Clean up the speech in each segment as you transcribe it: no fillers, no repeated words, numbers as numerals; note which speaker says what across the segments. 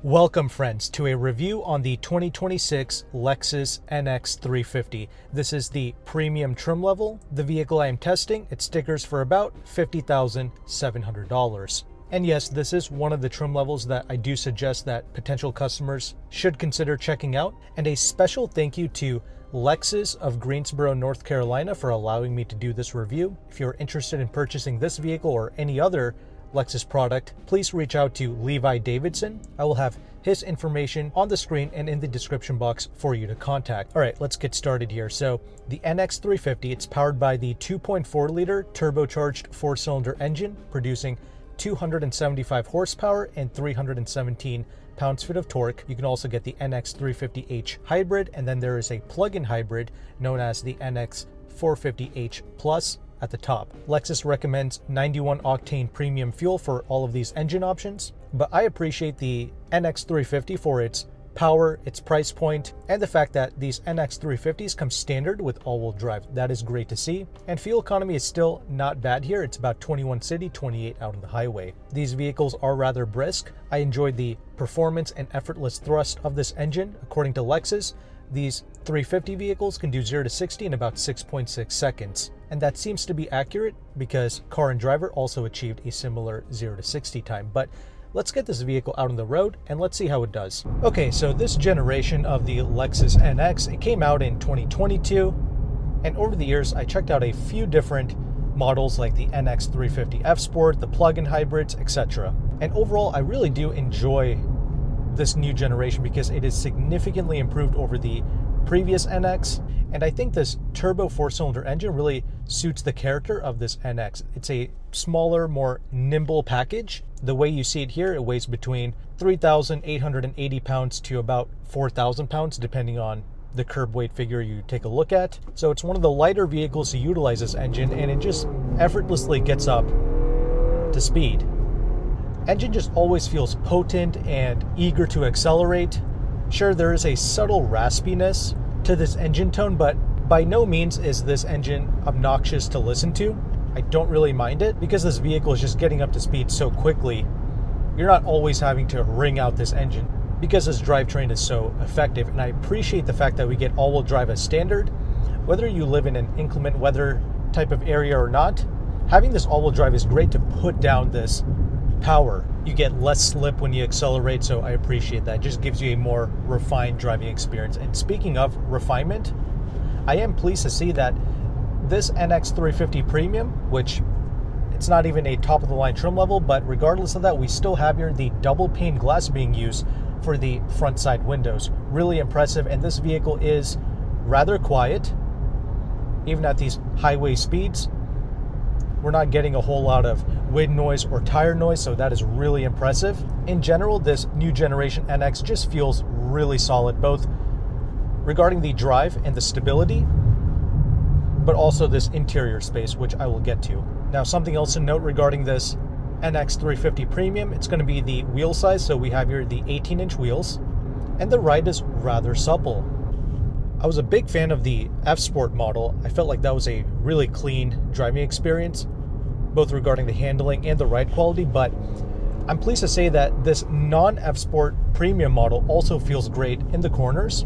Speaker 1: Welcome friends to a review on the 2026 Lexus NX 350. This is the premium trim level. The vehicle I am testing, it stickers for about $50,700. And yes, this is one of the trim levels that I do suggest that potential customers should consider checking out. And a special thank you to Lexus of Greensboro, North Carolina for allowing me to do this review. If you're interested in purchasing this vehicle or any other Lexus product, please reach out to Levi Davidson. I will have his information on the screen and in the description box for you to contact. All right, let's get started here. So the NX 350, it's powered by the 2.4 liter turbocharged 4-cylinder engine, producing 275 horsepower and 317 pounds-feet of torque. You can also get the NX 350H hybrid, and then there is a plug-in hybrid known as the NX 450H Plus at the top. Lexus recommends 91 octane premium fuel for all of these engine options, but I appreciate the NX 350 for its power, its price point, and the fact that these NX 350s come standard with all-wheel drive. That is great to see. And fuel economy is still not bad here. It's about 21 city, 28 out on the highway. These vehicles are rather brisk. I enjoyed the performance and effortless thrust of this engine. According to Lexus, these 350 vehicles can do 0 to 60 in about 6.6 seconds. And that seems to be accurate because Car and Driver also achieved a similar 0 to 60 time. But let's get this vehicle out on the road and let's see how it does. Okay, so this generation of the Lexus NX, it came out in 2022. And over the years, I checked out a few different models like the NX 350 F Sport, the plug-in hybrids, etc. And overall, I really do enjoy this new generation because it is significantly improved over the previous NX. And I think this turbo 4-cylinder engine really suits the character of this NX. It's a smaller, more nimble package. The way you see it here, it weighs between 3,880 pounds to about 4,000 pounds, depending on the curb weight figure you take a look at. So it's one of the lighter vehicles to utilize this engine, and it just effortlessly gets up to speed. Engine just always feels potent and eager to accelerate. Sure, there is a subtle raspiness to this engine tone, but by no means is this engine obnoxious to listen to. I don't really mind it because this vehicle is just getting up to speed so quickly. You're not always having to wring out this engine because this drivetrain is so effective. And I appreciate the fact that we get all-wheel drive as standard. Whether you live in an inclement weather type of area or not, having this all-wheel drive is great to put down this power. You get less slip when you accelerate, so I appreciate that. It just gives you a more refined driving experience. And speaking of refinement, I am pleased to see that this NX 350 Premium, which it's not even a top-of-the-line trim level, but regardless of that, we still have here the double pane glass being used for the front side windows. Really impressive, and this vehicle is rather quiet. Even at these highway speeds, we're not getting a whole lot of wind noise or tire noise, so that is really impressive. In general, this new generation NX just feels really solid, both regarding the drive and the stability, but also this interior space, which I will get to. Now, something else to note regarding this NX 350 Premium, it's going to be the wheel size. So we have here the 18-inch wheels, and the ride is rather supple. I was a big fan of the F Sport model. I felt like that was a really clean driving experience, both regarding the handling and the ride quality, but I'm pleased to say that this non-F Sport Premium model also feels great in the corners.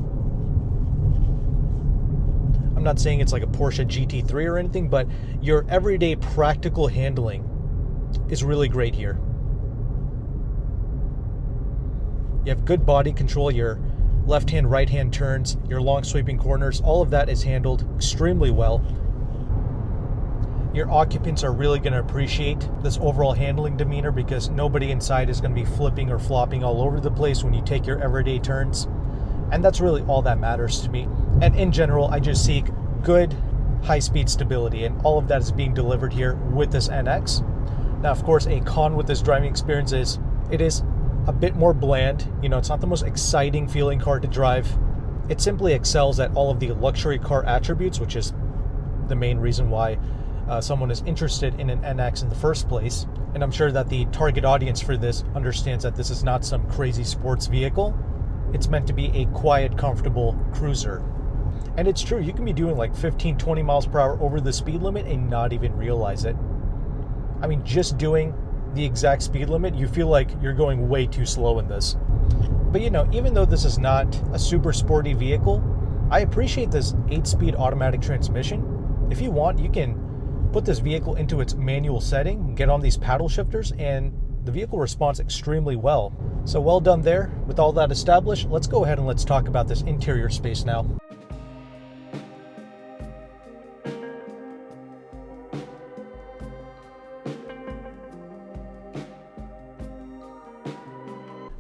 Speaker 1: I'm not saying it's like a Porsche GT3 or anything, but your everyday practical handling is really great here. You have good body control, your left-hand, right-hand turns, your long sweeping corners, all of that is handled extremely well. Your occupants are really going to appreciate this overall handling demeanor because nobody inside is going to be flipping or flopping all over the place when you take your everyday turns. And that's really all that matters to me. And in general, I just seek good high-speed stability, and all of that is being delivered here with this NX. Now, of course, a con with this driving experience is it is a bit more bland. You know, it's not the most exciting feeling car to drive. It simply excels at all of the luxury car attributes, which is the main reason why someone is interested in an NX in the first place. And I'm sure that the target audience for this understands that this is not some crazy sports vehicle. It's meant to be a quiet, comfortable cruiser. And it's true, you can be doing like 15, 20 miles per hour over the speed limit and not even realize it. I mean, just doing the exact speed limit, you feel like you're going way too slow in this. But even though this is not a super sporty vehicle, I appreciate this 8-speed automatic transmission. If you want, you can put this vehicle into its manual setting, get on these paddle shifters, and the vehicle responds extremely well. So well done there. With all that established, let's go ahead and let's talk about this interior space now.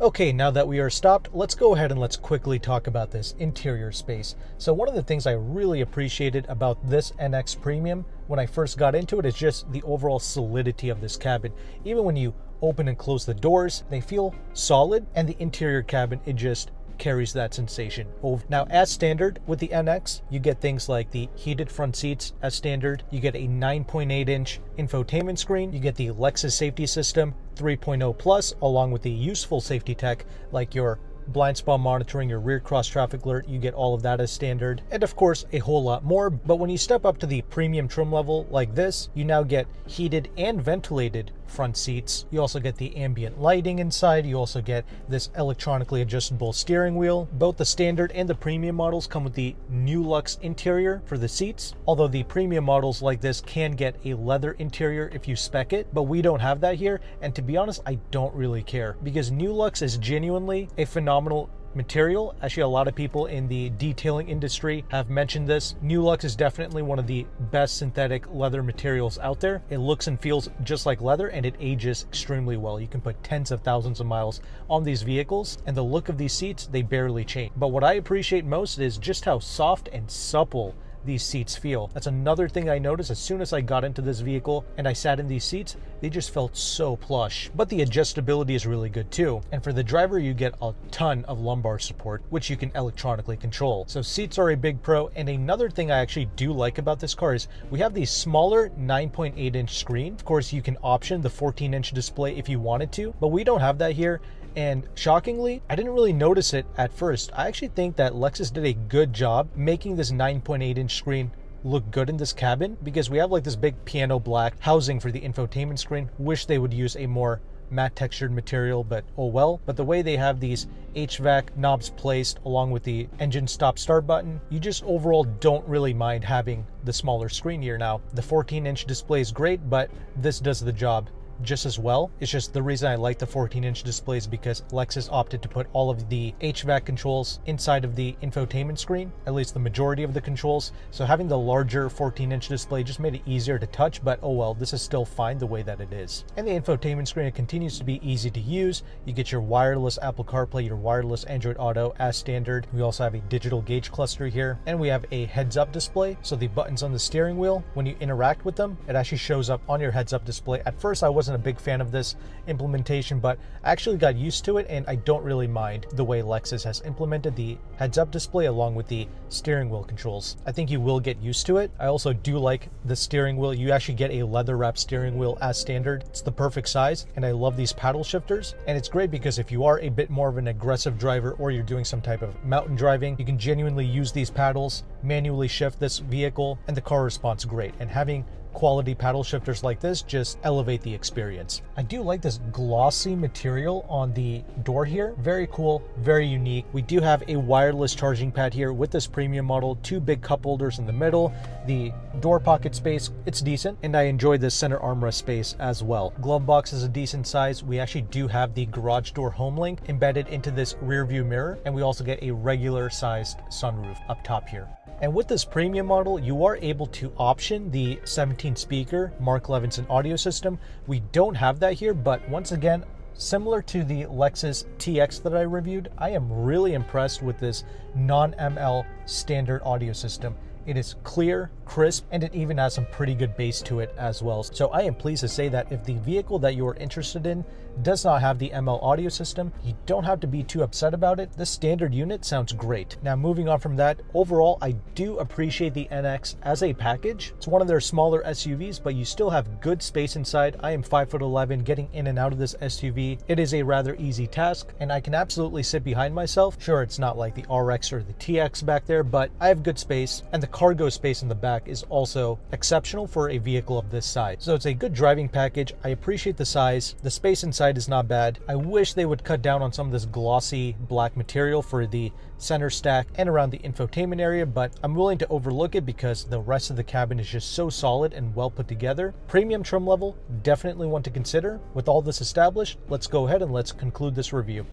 Speaker 1: Okay, now that we are stopped, let's go ahead and let's quickly talk about this interior space. So one of the things I really appreciated about this NX Premium when I first got into it is just the overall solidity of this cabin. Even when you open and close the doors, they feel solid, and the interior cabin, it just carries that sensation. Now, as standard with the NX, you get things like the heated front seats as standard. You get a 9.8-inch infotainment screen. You get the Lexus safety system 3.0 Plus, along with the useful safety tech like your blind spot monitoring, your rear cross traffic alert. You get all of that as standard, and of course a whole lot more. But when you step up to the premium trim level like this, you now get heated and ventilated front seats. You also get the ambient lighting inside. You also get this electronically adjustable steering wheel. Both the standard and the premium models come with the New Lux interior for the seats, although the premium models like this can get a leather interior if you spec it, but we don't have that here. And to be honest, I don't really care, because New Lux is genuinely a phenomenal material. Actually, a lot of people in the detailing industry have mentioned this. New Lux is definitely one of the best synthetic leather materials out there. It looks and feels just like leather, and it ages extremely well. You can put tens of thousands of miles on these vehicles, and the look of these seats, they barely change. But what I appreciate most is just how soft and supple these seats feel. That's another thing I noticed as soon as I got into this vehicle and I sat in these seats. They just felt so plush. But the adjustability is really good too. And for the driver, you get a ton of lumbar support, which you can electronically control. So seats are a big pro. And another thing I actually do like about this car is we have the smaller 9.8-inch screen. Of course, you can option the 14-inch display if you wanted to, but we don't have that here. And shockingly, I didn't really notice it at first. I actually think that Lexus did a good job making this 9.8-inch screen look good in this cabin, because we have like this big piano black housing for the infotainment screen. Wish they would use a more matte textured material, but oh well. But the way they have these HVAC knobs placed along with the engine stop start button, you just overall don't really mind having the smaller screen here. Now, the 14-inch display is great, but this does the job just as well. It's just the reason I like the 14-inch displays because Lexus opted to put all of the HVAC controls inside of the infotainment screen, at least the majority of the controls. So having the larger 14-inch display just made it easier to touch, but oh well, this is still fine the way that it is. And the infotainment screen, it continues to be easy to use. You get your wireless Apple CarPlay, your wireless Android Auto as standard. We also have a digital gauge cluster here, and we have a heads-up display. So the buttons on the steering wheel, when you interact with them, it actually shows up on your heads-up display. At first, I wasn't a big fan of this implementation, but I actually got used to it, and I don't really mind the way Lexus has implemented the heads-up display along with the steering wheel controls. I think you will get used to it. I also do like the steering wheel. You actually get a leather wrap steering wheel as standard. It's the perfect size, and I love these paddle shifters. And it's great because if you are a bit more of an aggressive driver or you're doing some type of mountain driving, you can genuinely use these paddles, manually shift this vehicle, and the car responds great. And having quality paddle shifters like this just elevate the experience. I do like this glossy material on the door here. Very cool, very unique. We do have a wireless charging pad here with this premium model, 2 big cup holders in the middle. The door pocket space, it's decent, and I enjoy this center armrest space as well. Glove box is a decent size. We actually do have the garage door home link embedded into this rear view mirror, and we also get a regular sized sunroof up top here. And with this premium model, you are able to option the 17-speaker Mark Levinson audio system. We don't have that here, but once again, similar to the Lexus TX that I reviewed, I am really impressed with this non-ML standard audio system. It is clear, crisp, and it even has some pretty good bass to it as well. So I am pleased to say that if the vehicle that you are interested in does not have the ML audio system, you don't have to be too upset about it. The standard unit sounds great. Now, moving on from that, overall, I do appreciate the NX as a package. It's one of their smaller SUVs, but you still have good space inside. I am 5'11", getting in and out of this SUV. It is a rather easy task, and I can absolutely sit behind myself. Sure, it's not like the RX or the TX back there, but I have good space, and the cargo space in the back is also exceptional for a vehicle of this size. So it's a good driving package. I appreciate the size. The space inside is not bad. I wish they would cut down on some of this glossy black material for the center stack and around the infotainment area, but I'm willing to overlook it because the rest of the cabin is just so solid and well put together. Premium trim level, definitely one to consider. With all this established, let's go ahead and let's conclude this review.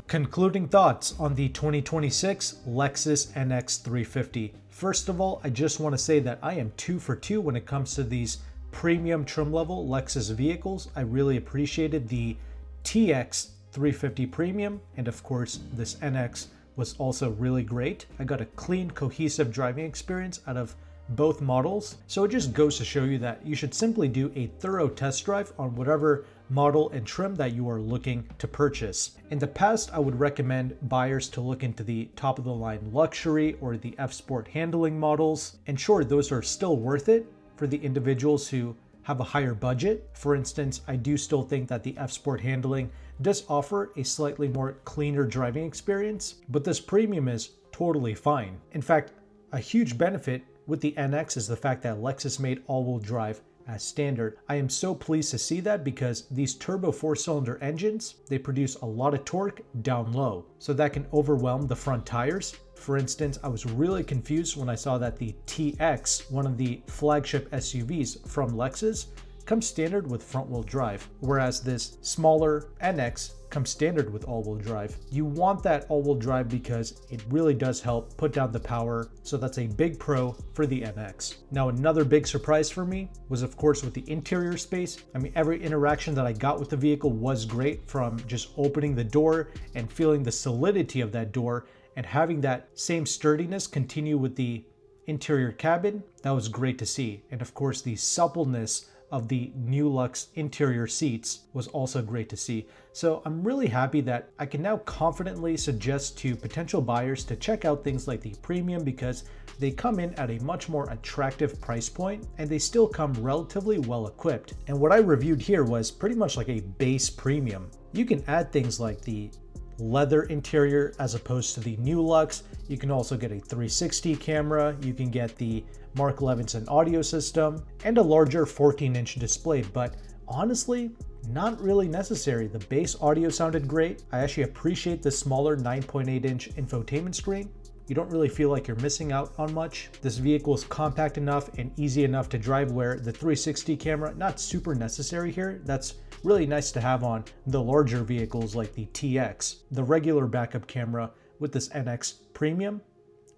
Speaker 1: Concluding thoughts on the 2026 Lexus NX 350. First of all, I just want to say that I am 2 for 2 when it comes to these premium trim level Lexus vehicles. I really appreciated the TX 350 Premium, and of course this NX was also really great. I got a clean, cohesive driving experience out of both models. So it just goes to show you that you should simply do a thorough test drive on whatever model and trim that you are looking to purchase. In the past, I would recommend buyers to look into the top of the line luxury or the F Sport handling models. And sure, those are still worth it for the individuals who have a higher budget. For instance, I do still think that the F Sport handling does offer a slightly more cleaner driving experience, but this premium is totally fine. In fact, a huge benefit with the NX is the fact that Lexus made all-wheel drive as standard. I am so pleased to see that because these turbo 4-cylinder engines, they produce a lot of torque down low, so that can overwhelm the front tires. For instance, I was really confused when I saw that the TX, one of the flagship SUVs from Lexus, comes standard with front-wheel drive, whereas this smaller NX comes standard with all-wheel drive. You want that all-wheel drive because it really does help put down the power, so that's a big pro for the NX. Now, another big surprise for me was, of course, with the interior space. I mean, every interaction that I got with the vehicle was great, from just opening the door and feeling the solidity of that door and having that same sturdiness continue with the interior cabin. That was great to see. And of course, the suppleness of the new Lux interior seats was also great to see. So I'm really happy that I can now confidently suggest to potential buyers to check out things like the Premium because they come in at a much more attractive price point and they still come relatively well equipped. And what I reviewed here was pretty much like a base Premium. You can add things like the leather interior as opposed to the new Lux. You can also get a 360 camera. You can get the Mark Levinson audio system and a larger 14-inch display, but honestly, not really necessary. The base audio sounded great. I actually appreciate the smaller 9.8-inch infotainment screen. You don't really feel like you're missing out on much. This vehicle is compact enough and easy enough to drive where the 360 camera, not super necessary here. That's really nice to have on the larger vehicles like the TX. The regular backup camera with this NX Premium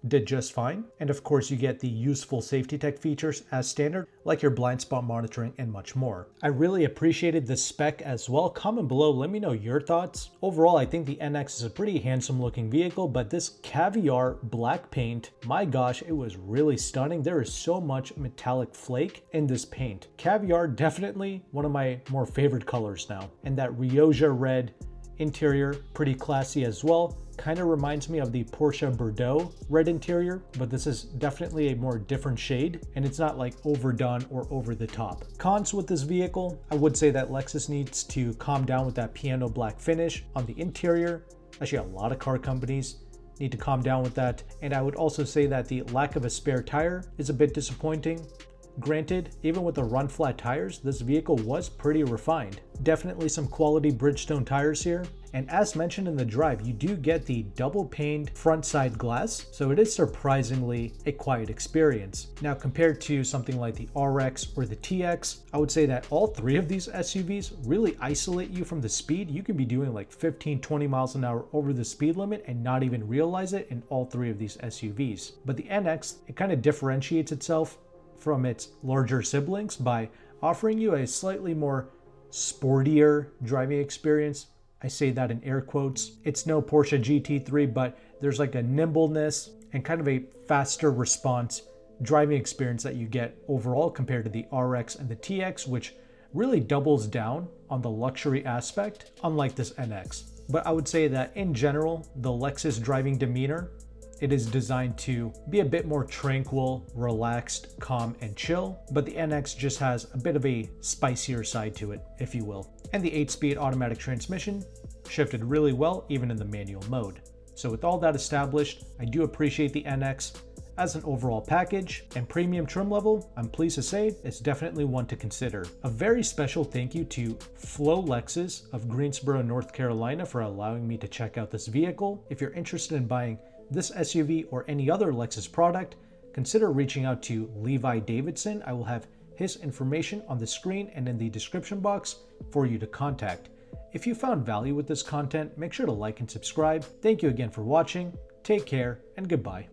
Speaker 1: did just fine. And of course, you get the useful safety tech features as standard, like your blind spot monitoring and much more. I really appreciated the spec as well. Comment below, let me know your thoughts. Overall, I think the NX is a pretty handsome looking vehicle, but this caviar black paint, my gosh, it was really stunning. There is so much metallic flake in this paint. Caviar, definitely one of my more favorite colors now. And that Rioja red interior, pretty classy as well. Kind of reminds me of the Porsche Bordeaux red interior, but this is definitely a more different shade and it's not like overdone or over the top. Cons with this vehicle, I would say that Lexus needs to calm down with that piano black finish on the interior. Actually, a lot of car companies need to calm down with that. And I would also say that the lack of a spare tire is a bit disappointing. Granted, even with the run flat tires, this vehicle was pretty refined. Definitely some quality Bridgestone tires here. And as mentioned in the drive, you do get the double paned front side glass, so it is surprisingly a quiet experience. Now, compared to something like the RX or the TX, I would say that all three of these SUVs really isolate you from the speed. You can be doing like 15-20 miles an hour over the speed limit and not even realize it in all three of these SUVs. But the NX, it kind of differentiates itself from its larger siblings by offering you a slightly more sportier driving experience. I say that in air quotes. It's no Porsche GT3, but there's like a nimbleness and kind of a faster response driving experience that you get overall compared to the RX and the TX, which really doubles down on the luxury aspect, unlike this NX. But I would say that in general, the Lexus driving demeanor it is designed to be a bit more tranquil, relaxed, calm, and chill, but the NX just has a bit of a spicier side to it, if you will. And the 8-speed automatic transmission shifted really well even in the manual mode. So with all that established, I do appreciate the NX. As an overall package and premium trim level, I'm pleased to say it's definitely one to consider. A very special thank you to Flo Lexus of Greensboro, North Carolina for allowing me to check out this vehicle. If you're interested in buying this SUV or any other Lexus product, consider reaching out to Levi Davidson. I will have his information on the screen and in the description box for you to contact. If you found value with this content, make sure to like and subscribe. Thank you again for watching. Take care and goodbye.